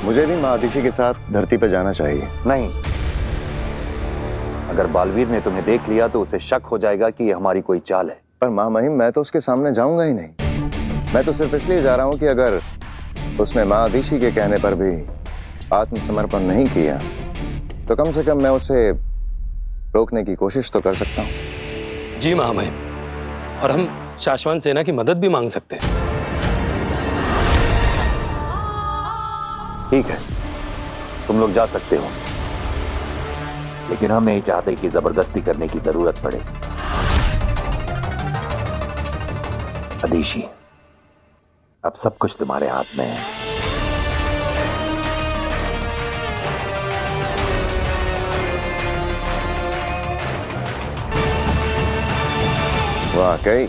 मुझे भी माँ आदिशी के साथ धरती पर जाना चाहिए। नहीं, अगर बालवीर ने तुम्हें देख लिया तो उसे शक हो जाएगा कि ये हमारी कोई चाल है। पर माँ महिम, मैं तो उसके सामने जाऊंगा ही नहीं। मैं तो सिर्फ इसलिए जा रहा हूँ कि अगर उसने माँ आदिशी के कहने पर भी आत्मसमर्पण नहीं किया तो कम से कम मैं उसे रोकने की कोशिश तो कर सकता हूँ। जी महामहिम, और हम शाश्वत सेना की मदद भी मांग सकते हैं। ठीक है, तुम लोग जा सकते हो, लेकिन हम नहीं चाहते कि जबरदस्ती करने की जरूरत पड़े। आदिशी, अब सब कुछ तुम्हारे हाथ में है। वाकई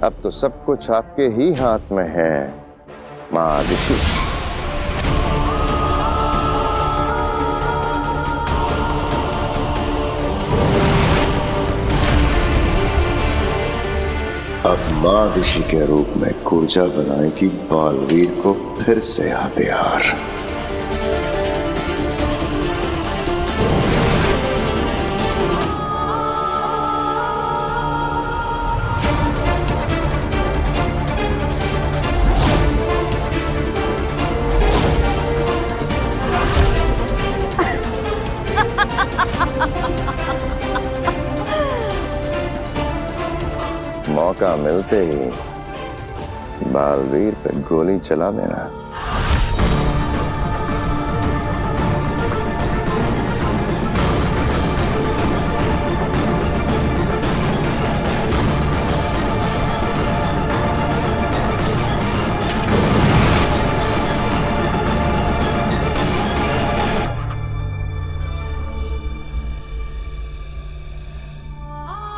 अब तो सब कुछ आपके ही हाथ में है माँ आदिशी। अब माँ आदिशी के रूप में कूर्जा बनाएगी बालवीर को फिर से हथियार। मौका मिलते ही बालवीर पे गोली चला देना।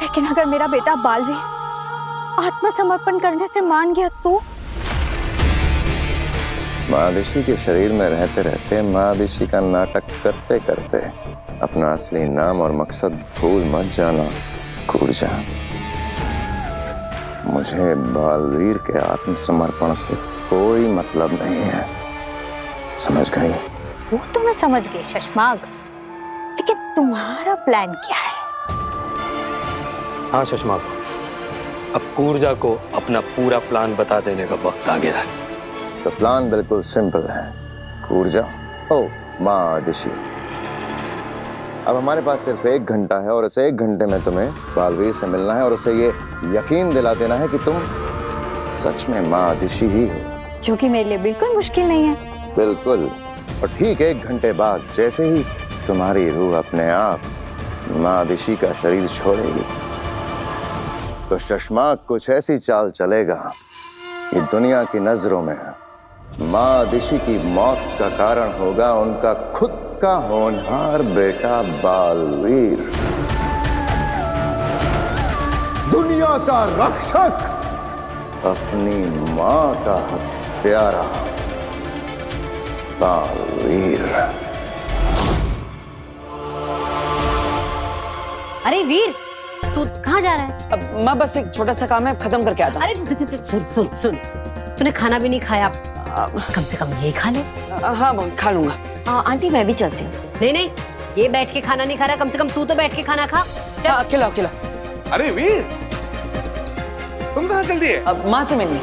लेकिन अगर मेरा बेटा बालवीर आत्मसमर्पण करने से मान गया तो? माँ आदिशी के शरीर में रहते रहते, माँ आदिशी का नाटक करते करते अपना असली नाम और मकसद भूल मत जाना कूर्जा। मुझे बालवीर के आत्मसमर्पण से कोई मतलब नहीं है, समझ गई? वो तो मैं समझ गई शशमाग, लेकिन तुम्हारा प्लान क्या है? हाँ शशमाग, अब कूर्जा को अपना पूरा प्लान बता देने का वक्त आ गया है। तो प्लान बिल्कुल सिंपल है कूर्जा। ओ माँ आदिशी, अब हमारे पास सिर्फ 1 घंटा है और इस 1 घंटे में तुम्हें बालवीर से मिलना है और उसे ये यकीन दिला देना है कि तुम सच में माँ आदिशी ही हो, जो कि मेरे लिए बिल्कुल मुश्किल नहीं है। बिल्कुल। और ठीक 1 घंटे बाद जैसे ही तुम्हारी रूह अपने आप माँ आदिशी का शरीर छोड़ेगी तो शशमाग कुछ ऐसी चाल चलेगा कि दुनिया की नजरों में माँ आदिशी की मौत का कारण होगा उनका खुद का होनहार बेटा बालवीर, दुनिया का रक्षक, अपनी माँ का हत्यारा बालवीर। अरे वीर, तू कहाँ जा रहा है? अब माँ बस एक छोटा सा काम है, खत्म करके आता हूँ। अरे सुन सुन सुन, तूने खाना भी नहीं खाया, कम से कम ये खा ले। हाँ खा लूंगा। आंटी मैं भी चलती हूँ। नहीं नहीं, ये बैठ के खाना नहीं खा रहा, कम से कम तू तो बैठ के खाना खा। हाँ, अकेला अकेला। अरे वीर, तुम कहाँ चल रही है? अब माँ से मिलनी।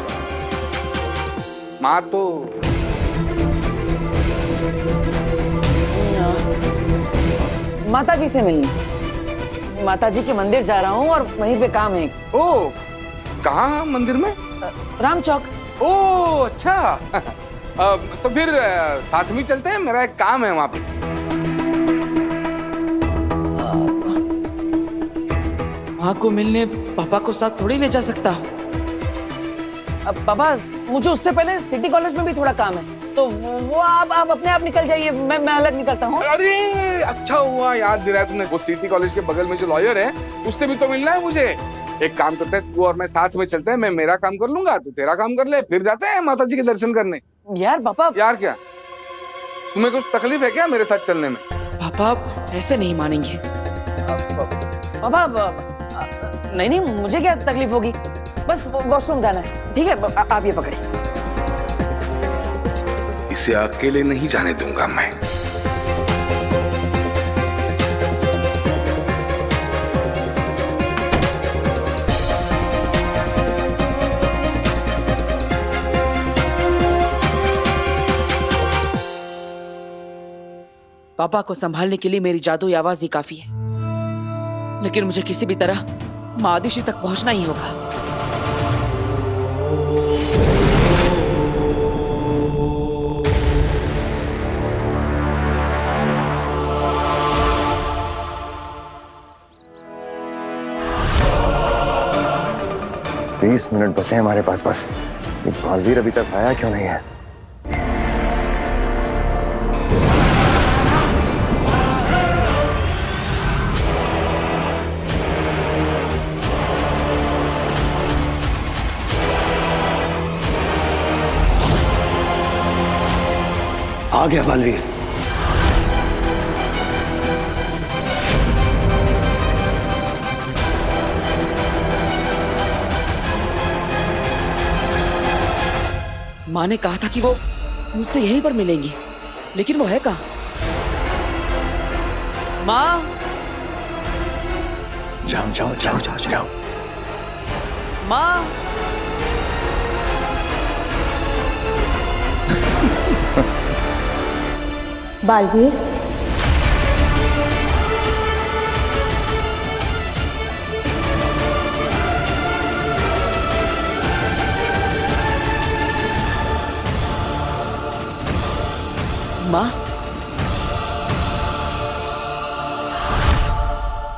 माँ तो माता जी से मिलनी। माता जी के मंदिर जा रहा हूँ और वहीं पे काम है। ओ, कहाँ मंदिर में? राम चौक। ओ अच्छा। तो फिर साथ में चलते हैं, मेरा एक काम है वहां पे। माँ को मिलने पापा को साथ थोड़ी ले जा सकता। अब पापा, मुझे उससे पहले सिटी कॉलेज में भी थोड़ा काम है, तो वो आप अपने आप निकल जाइए, मैं अलग निकलता हूँ। अरे अच्छा हुआ याद दिलाया तुमने, वो सिटी कॉलेज के बगल में जो लॉयर है उससे भी तो मिलना है मुझे। एक काम करते हैं, तू और मैं साथ में चलते हैं, मैं मेरा काम कर लूंगा, तू तेरा काम कर ले, फिर जाते हैं माता जी के दर्शन करने। यार पापा। यार क्या, तुम्हें कुछ तकलीफ है क्या मेरे साथ चलने में? पापा ऐसे नहीं मानेंगे। पापा नहीं नहीं, मुझे क्या तकलीफ होगी, बस वॉशरूम जाना है। ठीक है, आप ये पकड़े। इसे अकेले नहीं जाने दूंगा मैं। पापा को संभालने के लिए मेरी जादुई आवाज ही काफी है, लेकिन मुझे किसी भी तरह माँ आदिशी तक पहुंचना ही होगा। बीस मिनट बचे हैं हमारे पास बस। ये बालवीर अभी तक आया क्यों नहीं है? आ गया बालवीर। माँ ने कहा था कि वो मुझसे यहीं पर मिलेंगी, लेकिन वो है कहाँ? माँ, जाओ जाओ जाओ जाओ जाओ। माँ, बालवीर, माँ,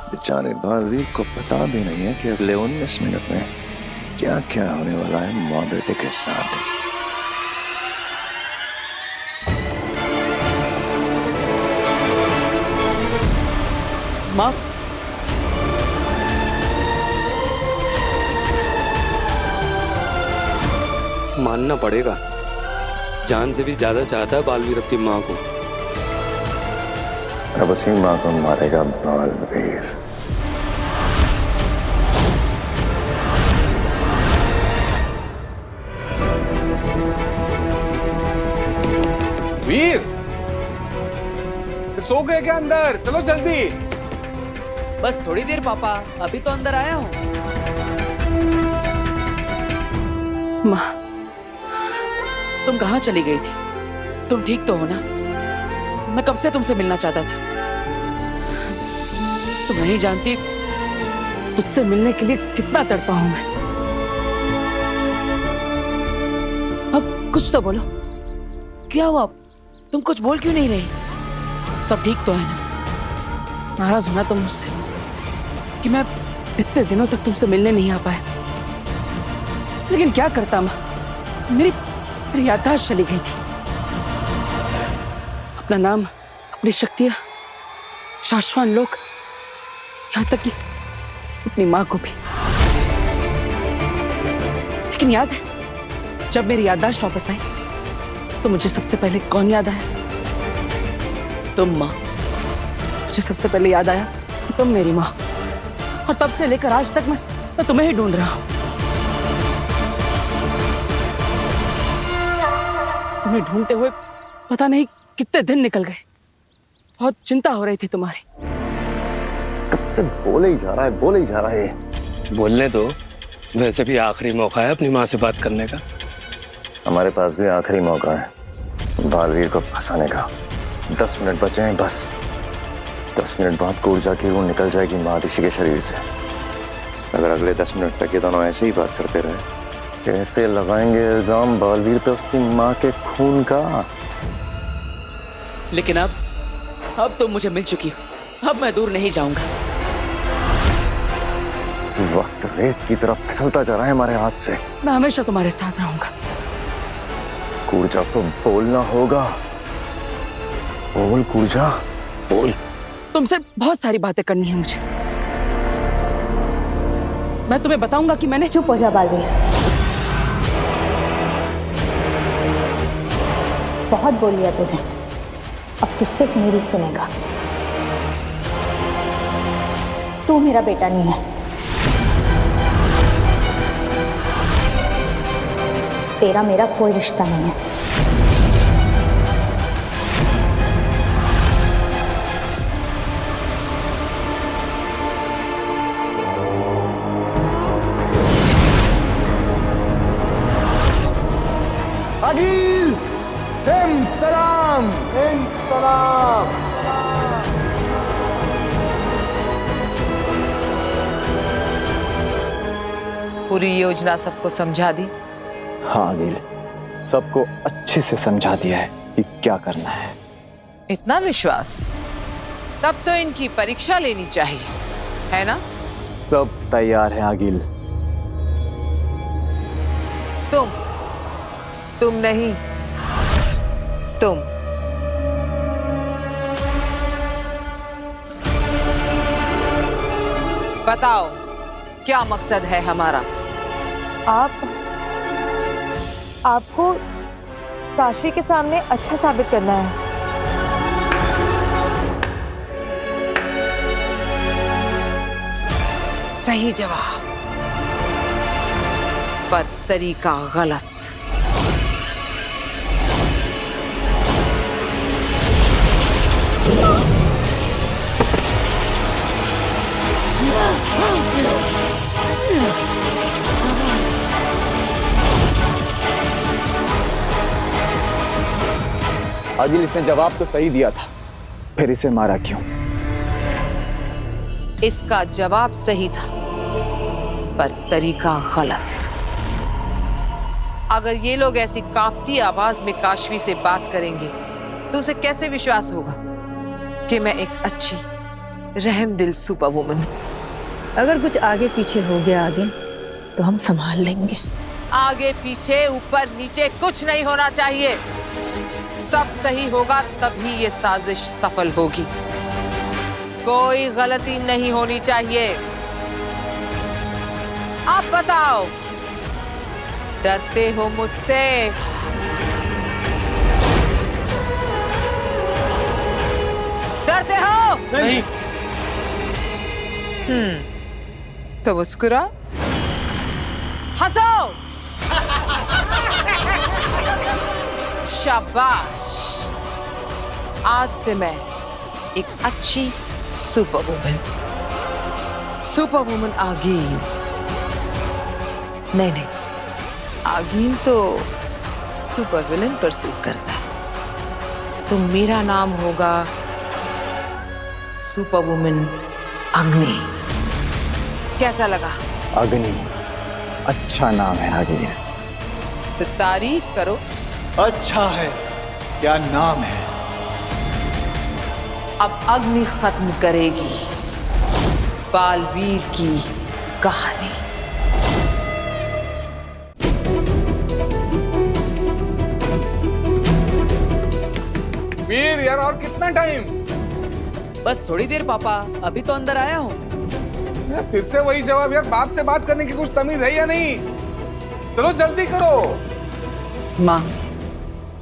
बेचारे बालवीर को पता भी नहीं है कि अगले 19 मिनट में क्या क्या होने वाला है माँ बेटे के साथ। माँ, मानना पड़ेगा, जान से भी ज्यादा चाहता है बालवीर अपनी माँ को। अब उसी माँ को मारेगा बालवीर। वीर, सो गए क्या अंदर? चलो जल्दी। बस थोड़ी देर पापा, अभी तो अंदर आया हूँ। माँ, तुम कहाँ चली गई थी? तुम ठीक तो हो ना? मैं कब से तुमसे मिलना चाहता था। तुम नहीं जानती तुझसे मिलने के लिए कितना तड़पा हूं मैं। अब कुछ तो बोलो, क्या हुआ? तुम कुछ बोल क्यों नहीं रहे? सब ठीक तो है ना? नाराज होना तुम मुझसे कि मैं इतने दिनों तक तुमसे मिलने नहीं आ पाया, लेकिन क्या करता माँ, मेरी याददाश्त चली गई थी। अपना नाम, अपनी शक्तियां, शाश्वत लोग, यहाँ तक कि अपनी माँ को भी। लेकिन याद है जब मेरी याददाश्त वापस आई तो मुझे सबसे पहले कौन याद आया? तुम माँ। मुझे सबसे पहले याद आया कि तुम मेरी माँ, और तब से लेकर आज तक मैं तुम्हें ही ढूंढ रहा हूं। तुम्हें ढूंढते हुए पता नहीं कितने दिन निकल गए। बहुत चिंता हो रही थी तुम्हारी। कब से बोले ही जा रहा है, बोले ही जा रहा है। बोलने दो, वैसे भी आखिरी मौका है अपनी माँ से बात करने का। हमारे पास भी आखिरी मौका है बालवीर को फंसाने का। 10 मिनट बचे हैं बस। 10 मिनट बाद कूर्जा की रूह निकल जाएगी माँ आदिशी के शरीर से। अगर अगले 10 मिनट तक ये दोनों ऐसे ही बात करते रहे, कैसे लगाएंगे इल्जाम बालवीर पे उसकी माँ के खून का। लेकिन अब तुम मुझे मिल चुकी हो, अब मैं दूर नहीं जाऊंगा। वक्त रेत की तरफ फिसलता जा रहा है हमारे हाथ से। मैं हमेशा तुम्हारे साथ रहूंगा। कूर्जा को बोलना होगा। बोल कूर्जा, बोल। तुमसे बहुत सारी बातें करनी है मुझे। मैं तुम्हें बताऊंगा कि मैंने। चुप हो जा बालवीर, बहुत बोल लिया तूने, अब तू सिर्फ मेरी सुनेगा। तू मेरा बेटा नहीं है, तेरा मेरा कोई रिश्ता नहीं है। सलाम हिंद सलाम। पूरी योजना सबको समझा दी? हाँ आदिल, सबको अच्छे से समझा दिया है कि क्या करना है। इतना विश्वास? तब तो इनकी परीक्षा लेनी चाहिए, है ना? सब तैयार है आगिल। तुम नहीं, तुम। बताओ क्या मकसद है हमारा? आपको काशी के सामने अच्छा साबित करना है। सही जवाब, पर तरीका गलत। आगिल, इसने जवाब तो सही दिया था, फिर इसे मारा क्यों? इसका जवाब सही था, पर तरीका गलत। अगर ये लोग ऐसी कांपती आवाज में काशवी से बात करेंगे तो उसे कैसे विश्वास होगा कि मैं एक अच्छी रहमदिल सुपर वुमन हूं? अगर कुछ आगे पीछे हो गया आगे तो हम संभाल लेंगे। आगे पीछे ऊपर नीचे कुछ नहीं होना चाहिए। सब सही होगा तभी ये साजिश सफल होगी। कोई गलती नहीं होनी चाहिए। आप बताओ, डरते हो मुझसे? डरते हो? नहीं। तो मुस्कुरा, हंसो। शाबाश। आज से मैं एक अच्छी सुपर वुमन आगील। नहीं, आगील तो सुपर विलन पर सूट करता है। तो मेरा नाम होगा सुपर वुमन अग्नि। कैसा लगा? अग्नि अच्छा नाम है आगिल। तो तारीफ करो। अच्छा है, क्या नाम है? अब अग्नि खत्म करेगी बालवीर की कहानी। वीर यार, और कितना टाइम? बस थोड़ी देर पापा, अभी तो अंदर आया हूँ। फिर से वही जवाब यार। बाप से बात करने की कुछ तमीज है या नहीं? चलो जल्दी करो। माँ,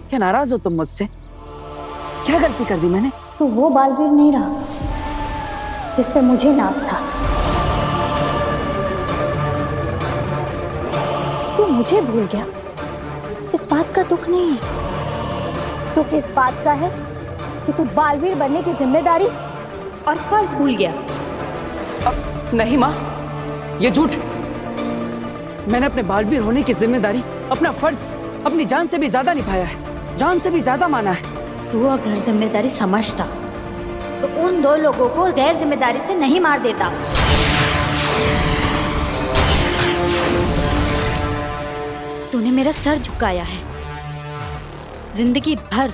क्या नाराज हो तुम मुझसे? क्या गलती कर दी मैंने? तो वो बालवीर नहीं रहा जिस पे मुझे नाज था। तू मुझे भूल गया, इस बात का दुख नहीं है। दुख इस बात का है कि तू बालवीर बनने की जिम्मेदारी और फर्ज भूल गया। नहीं माँ, ये झूठ है। मैंने अपने बालवीर होने की जिम्मेदारी, अपना फर्ज अपनी जान से भी ज्यादा निभाया है, जान से भी ज्यादा माना है। तू अगर जिम्मेदारी समझता तो उन दो लोगों को गैर जिम्मेदारी से नहीं मार देता। तूने मेरा सर झुकाया है। जिंदगी भर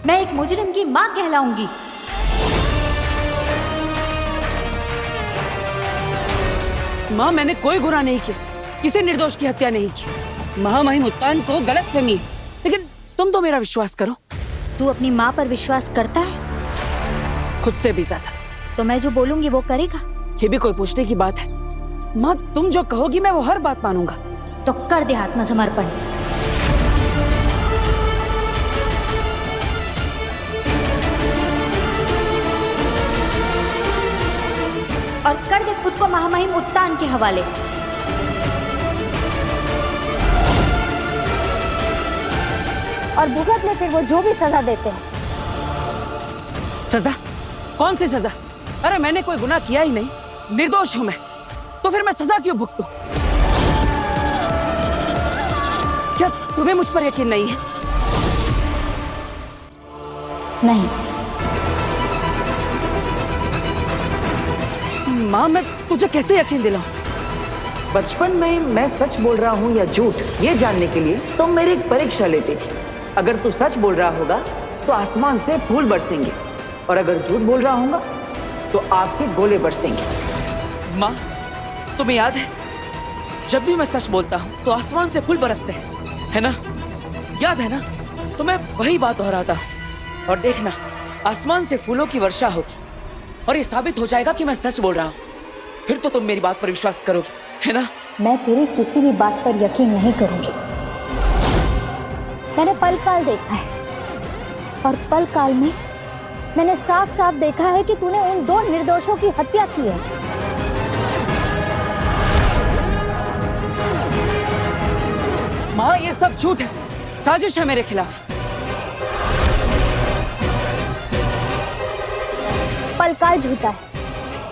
मैं एक मुजरिम की मां कहलाऊंगी। माँ, मैंने कोई गुनाह नहीं किया, किसी निर्दोष की हत्या नहीं की। महामहिम उत्तान को गलतफहमी, लेकिन तुम तो मेरा विश्वास करो। तू अपनी माँ पर विश्वास करता है? खुद से भी ज्यादा। तो मैं जो बोलूंगी वो करेगा? ये भी कोई पूछने की बात है? माँ, तुम जो कहोगी मैं वो हर बात मानूंगा। तो कर दे आत्मसमर्पण। और कर दे खुद को महामहिम उत्तान के हवाले। और भुगत ले फिर वो जो भी सजा देते हैं। सजा? कौन सी सजा? अरे मैंने कोई गुनाह किया ही नहीं, निर्दोष हूं मैं, तो फिर मैं सजा क्यों भुगतूं? क्या तुम्हें मुझ पर यकीन नहीं है? नहीं। माँ, मैं तुझे कैसे यकीन दिलाऊं? बचपन में मैं सच बोल रहा हूँ या झूठ ये जानने के लिए तुम मेरी एक परीक्षा लेती थी। अगर तू सच बोल रहा होगा तो आसमान से फूल बरसेंगे, और अगर झूठ बोल रहा होगा तो आपके गोले बरसेंगे। माँ, तुम्हें याद है जब भी मैं सच बोलता हूँ तो आसमान से फूल बरसते हैं, है ना? याद है ना? तो मैं वही बात दोहराता हूँ, और देखना आसमान से फूलों की वर्षा होगी और ये साबित हो जाएगा कि मैं सच बोल रहा हूँ। फिर तो तुम मेरी बात पर विश्वास करोगी, है ना? मैं तेरी किसी भी बात पर यकीन नहीं करूंगी। मैंने पल काल देखा है, और पल काल में मैंने साफ साफ देखा है कि तूने उन 2 निर्दोषों की हत्या की है। माँ, ये सब झूठ है, साजिश है मेरे खिलाफ। पलकाल झूठा है,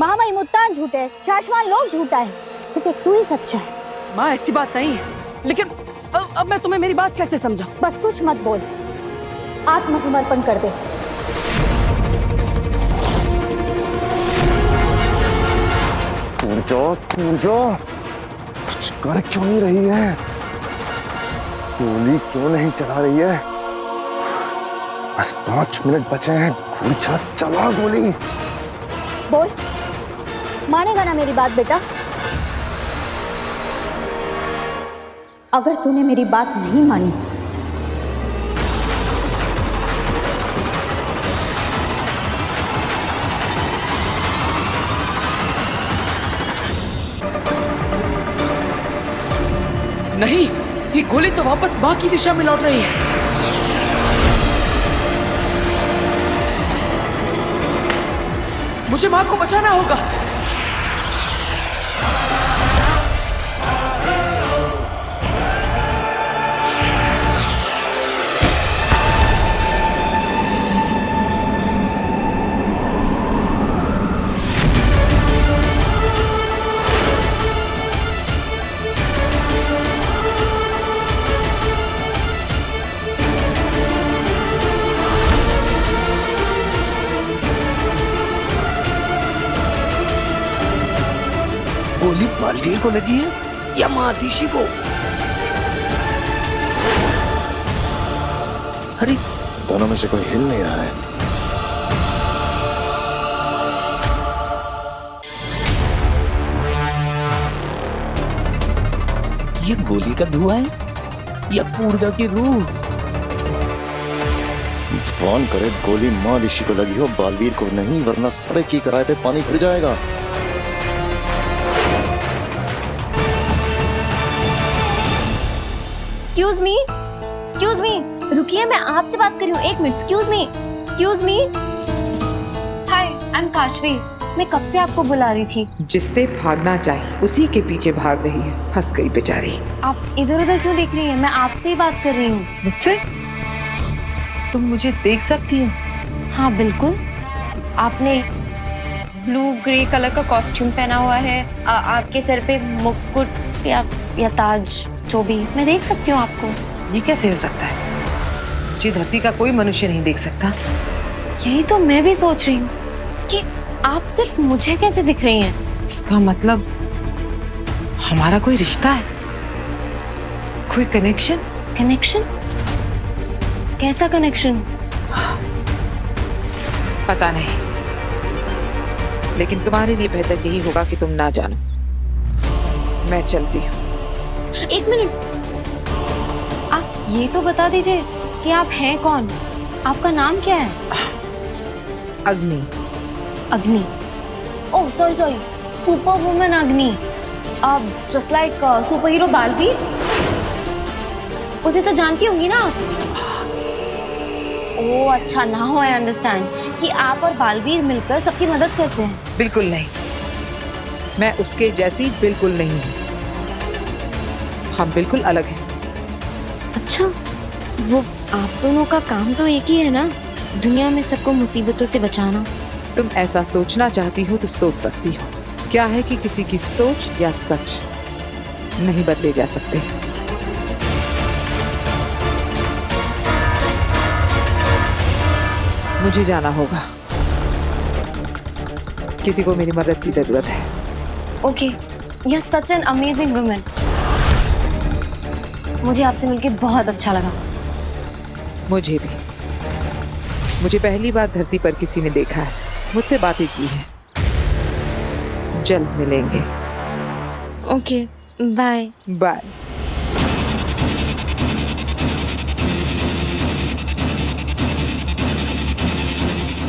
महामई मुत्तान झूठे है, शाश्वान लोग झूठा है, सिर्फ एक तू ही सच्चा है। माँ, ऐसी बात नहीं है, लेकिन अब मैं तुम्हें मेरी बात कैसे समझाऊं? बस कुछ मत बोल, आत्मसमर्पण कर दे। पूजो, कुछ कर क्यों नहीं रही है? गोली क्यों नहीं चला रही है? बस 5 मिनट बचे हैं। पूछा, चला गोली। बोल, मानेगा ना मेरी बात बेटा? अगर तूने मेरी बात नहीं मानी नहीं, ये गोली तो वापस माँ की दिशा में लौट रही है। मुझे माँ को बचाना होगा। गोली बालवीर को लगी है या महादिशी को? अरे, दोनों में से कोई हिल नहीं रहा है। ये गोली का धुआं है या ऊर्जा की रूह? भगवान करे गोली माँ ऋषि को लगी हो, बालवीर को नहीं, वरना सड़क की किराए पे पानी फिर जाएगा। एक्सक्यूज मी, रुकिए, मैं आपसे बात कर रही हूँ। 1 minute, excuse me. Hi, I am Kashvi. मैं कब से आपको बुला रही थी। जिससे भागना चाहिए उसी के पीछे भाग रही है, फंस गई बेचारी। आप इधर उधर क्यों देख रही हैं? मैं आपसे ही बात कर रही हूँ। मुझसे? तुम मुझे देख सकती हो? हाँ बिल्कुल। आपने ब्लू ग्रे कलर का कॉस्ट्यूम पहना हुआ है, आपके सर पे मुकुट या ताज, जो भी, मैं देख सकती हूँ आपको। ये कैसे हो सकता है? मुझे धरती का कोई मनुष्य नहीं देख सकता। यही तो मैं भी सोच रही हूँ कि आप सिर्फ मुझे कैसे दिख रही हैं। इसका मतलब हमारा कोई रिश्ता है, कोई कनेक्शन? कनेक्शन? कैसा कनेक्शन? पता नहीं, लेकिन तुम्हारे लिए बेहतर यही होगा कि तुम ना जानो। मैं चलती हूँ। 1 मिनट, आप ये तो बता दीजिए कि आप हैं कौन? आपका नाम क्या है? अग्नि। अग्नि? ओह सॉरी, सुपर वुमन अग्नि। Just like super hero Baalveer. उसे तो जानती होंगी ना आप? ओह अच्छा, नाउ आई अंडरस्टैंड कि आप और बालवीर मिलकर सबकी मदद करते हैं। बिल्कुल नहीं, मैं उसके जैसी बिल्कुल नहीं हूँ। हम बिल्कुल अलग हैं। अच्छा, वो आप दोनों का काम तो एक ही है ना, दुनिया में सबको मुसीबतों से बचाना। तुम ऐसा सोचना चाहती हो तो सोच सकती हो। क्या है कि किसी की सोच या सच नहीं बदले जा सकते। मुझे जाना होगा, किसी को मेरी मदद की जरूरत है। Okay, you are such an amazing woman. मुझे आपसे मिलके बहुत अच्छा लगा। मुझे भी। मुझे पहली बार धरती पर किसी ने देखा है, मुझसे बातें की है। जल्द मिलेंगे। Okay, bye. बाय।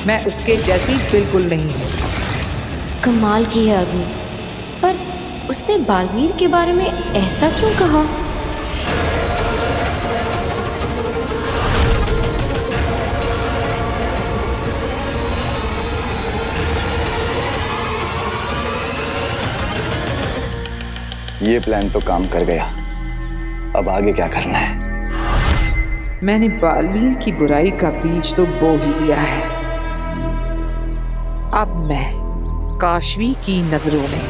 मैं उसके जैसी बिल्कुल नहीं हूँ। कमाल की है अग्नि, पर उसने बालवीर के बारे में ऐसा क्यों कहा? ये प्लान तो काम कर गया, अब आगे क्या करना है? मैंने बालवीर की बुराई का बीज तो बो ही दिया है। अब मैं काशवी की नजरों में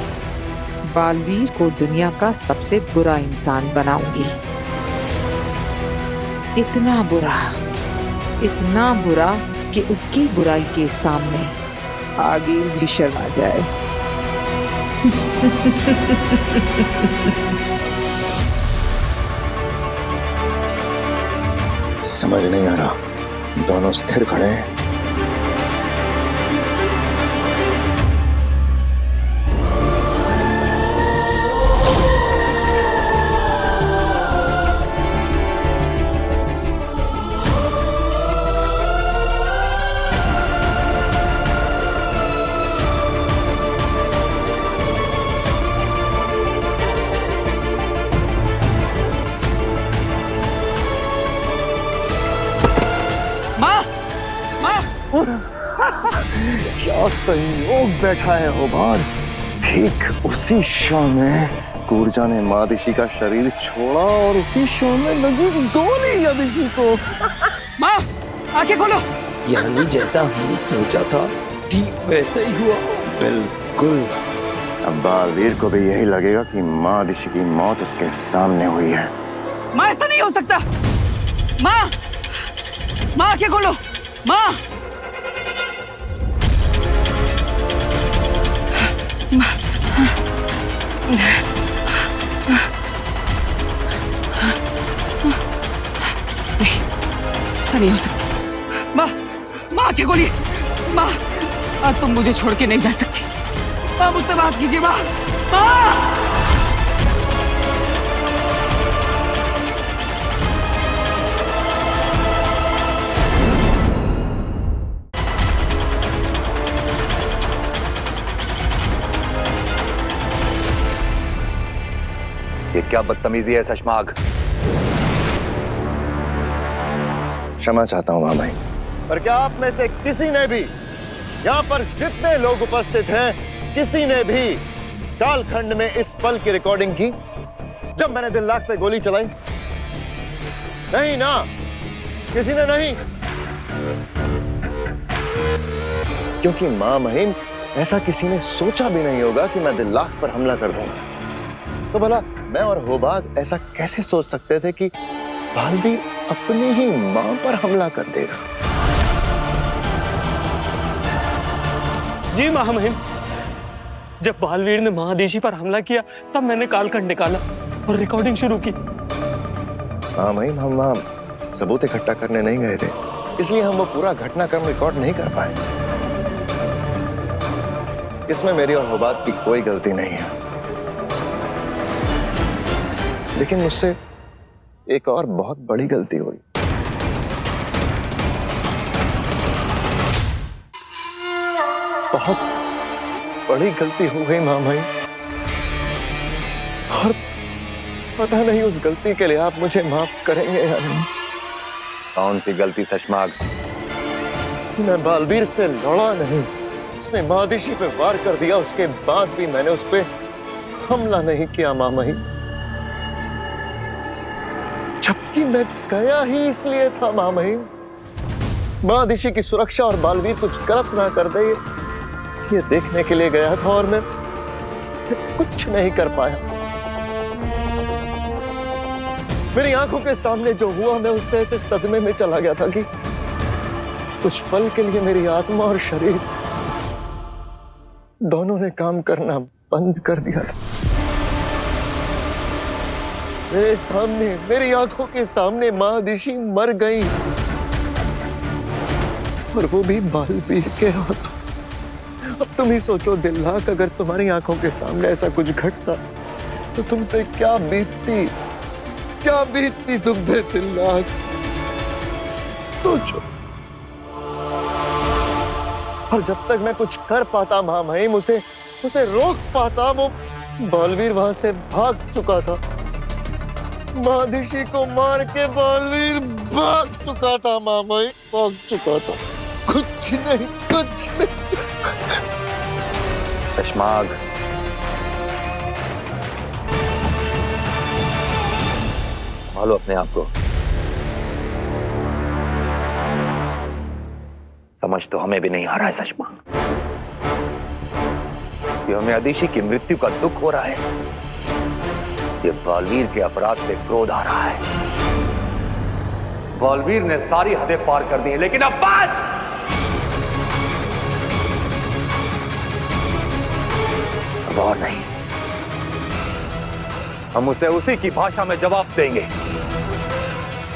बालवीर को दुनिया का सबसे बुरा इंसान बनाऊंगी। इतना बुरा कि उसकी बुराई के सामने आगे भी शर्मा जाए। समझ नहीं आ रहा, दोनों स्थिर खड़े हैं। क्या संयोग बैठा है होबार। ठीक उसी क्षण में कूर्जा ने मादिशी का शरीर छोड़ा और उसी क्षण में लगी गोली यदिशी को। माँ, आंखें खोलो। यानी जैसा हमने सोचा था ठीक वैसे ही हुआ। बिल्कुल। अब बालवीर को भी यही लगेगा कि मादिशी की मौत उसके सामने हुई है। माँ, ऐसा नहीं हो सकता। माँ, आंखें खोलो। माँ, ऐसा नहीं हो सकता। माँ आंखें खोलिए। माँ, आज तुम मुझे छोड़ के नहीं जा सकती। माँ, मुझसे बात कीजिए। माँ, ये क्या बदतमीजी है शशमाग? क्षमा चाहता हूं मामाई, पर क्या आप में से किसी ने भी, यहाँ पर जितने लोग उपस्थित हैं, किसी ने भी कालखंड में इस पल की रिकॉर्डिंग की जब मैंने दिल्लाख पे गोली चलाई? नहीं ना, किसी ने नहीं। क्योंकि मां महिम, ऐसा किसी ने सोचा भी नहीं होगा कि मैं दिल्लाख पर हमला कर दूंगा। तो भला मैं और होबाग ऐसा कैसे सोच सकते थे कि बालवीर अपनी ही मां पर हमला कर देगा? जी महामहिम, जब बालवीर ने महादेशी पर हमला किया तब मैंने कालखंड निकाला और रिकॉर्डिंग शुरू की। हाँ महिम, हम वहां सबूत इकट्ठा करने नहीं गए थे, इसलिए हम वो पूरा घटनाक्रम रिकॉर्ड नहीं कर पाए। इसमें मेरी और होबाग की कोई गलती नहीं है, लेकिन मुझसे एक और बहुत बड़ी गलती हुई। बहुत बड़ी गलती हो गई मामाई, और पता नहीं उस गलती के लिए आप मुझे माफ करेंगे या नहीं। कौन सी गलती शशमाग? मैं बालवीर से लड़ा नहीं, उसने मादिशी पे वार कर दिया, उसके बाद भी मैंने उस पे हमला नहीं किया मामाई, जबकि मैं गया ही इसलिए था मामाई, मादिशी की सुरक्षा और बालवीर कुछ गलत ना कर दे ये देखने के लिए गया था, और मैं कुछ नहीं कर पाया। मेरी आंखों के सामने जो हुआ, मैं उससे ऐसे सदमे में चला गया था कि कुछ पल के लिए मेरी आत्मा और शरीर दोनों ने काम करना बंद कर दिया था। मेरे सामने, मेरी आंखों के सामने महादिशी मर गई, और वो भी बालवीर के हाथों। अब तुम ही सोचो दिलनाक, अगर तुम्हारी आंखों के सामने ऐसा कुछ घटता तो तुम पे क्या बीतती तुम पे दिलनाक। सोचो। और जब तक मैं कुछ कर पाता महामहिम, उसे रोक पाता, वो बालवीर वहां से भाग चुका था। महादिशी को मार के बालवीर भाग चुका था महामहिम, भाग चुका था। कुछ नहीं। चश्माग, संभालो अपने आप को। समझ तो हमें भी नहीं आ रहा है चश्माग, ये हमें अदिशी की मृत्यु का दुख हो रहा है, ये बालवीर के अपराध पे क्रोध आ रहा है। बालवीर ने सारी हदें पार कर दी हैं, लेकिन अब बस! अब और नहीं। हम उसे उसी की भाषा में जवाब देंगे।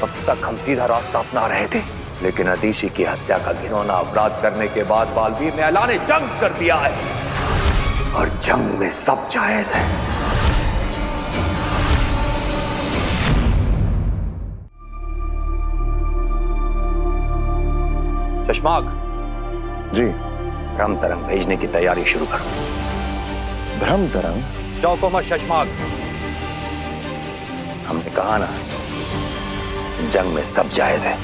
अब तक हम सीधा रास्ता अपना रहे थे, लेकिन अदिशी की हत्या का घिनौना अपराध करने के बाद बालवीर ने ऐलाने जंग कर दिया है, और जंग में सब जायज है। चश्माग जी। भ्रम तरंग भेजने की तैयारी शुरू करो। भ्रम तरंग? चौको मत चश्माग, हमने कहा ना, जंग में सब जायज है।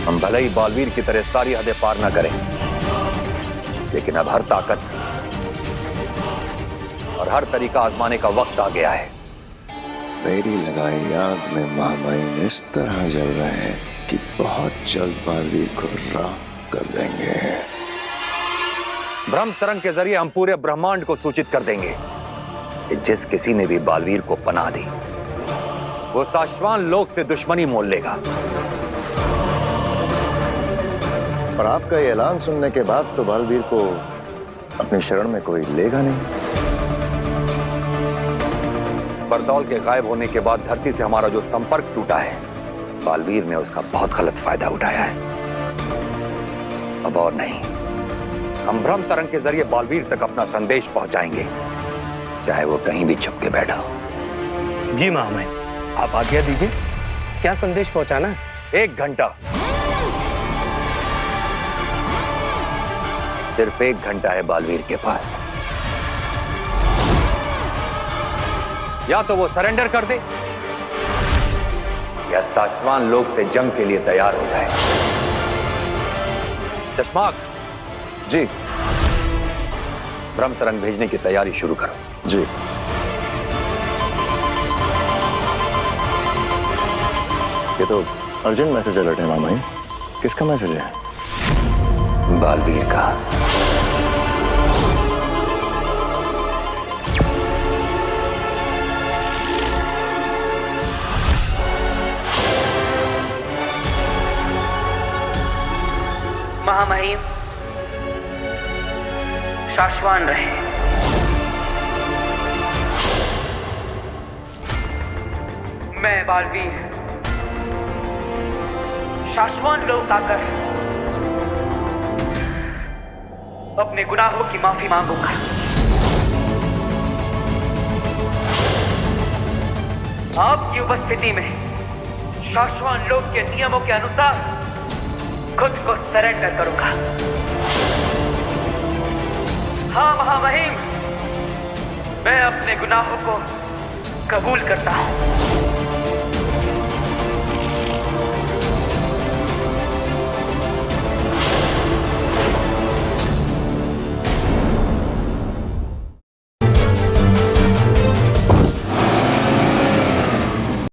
हम भले ही बालवीर की तरह सारी हदें पार ना करें, लेकिन अब हर ताकत और हर तरीका आजमाने का वक्त आ गया है। मेरी लगाई आग में महामहिम इस तरह जल रहे हैं कि बहुत जल्द बालवीर को राख कर देंगे। भ्रम तरंग के जरिए हम पूरे ब्रह्मांड को सूचित कर देंगे कि जिस किसी ने भी बालवीर को पनाह दी, वो शाश्वान लोक से दुश्मनी मोल लेगा। और आपका ये ऐलान सुनने के बाद तो बालवीर को अपनी शरण में कोई लेगा नहीं। बरदौल के गायब होने के बाद धरती से हमारा जो संपर्क टूटा है, बालवीर ने उसका बहुत गलत फायदा उठाया है। अब और नहीं, हम भ्रम तरंग के जरिए बालवीर तक अपना संदेश पहुंचाएंगे, चाहे वो कहीं भी छुप के बैठा हो। जी महामहिम, आप आज्ञा दीजिए, क्या संदेश पहुंचाना है? 1 घंटा, सिर्फ 1 घंटा है बालवीर के पास। या तो वो सरेंडर कर दे, या शाश्वान लोक से जंग के लिए तैयार हो जाए। चश्माग जी। भ्रम तरंग भेजने की तैयारी शुरू करो। जी। ये तो अर्जेंट मैसेज अलर्ट है महामहिम। किसका मैसेज है? बालवीर का। महामहिम, शाश्वान रहे। मैं बालवीर शाश्वान लोक आकर अपने गुनाहों की माफी मांगूंगा। आपकी उपस्थिति में शाश्वान लोक के नियमों के अनुसार खुद को सरेंडर करूंगा। हाँ महामहिम, मैं अपने गुनाहों को कबूल करता हूं।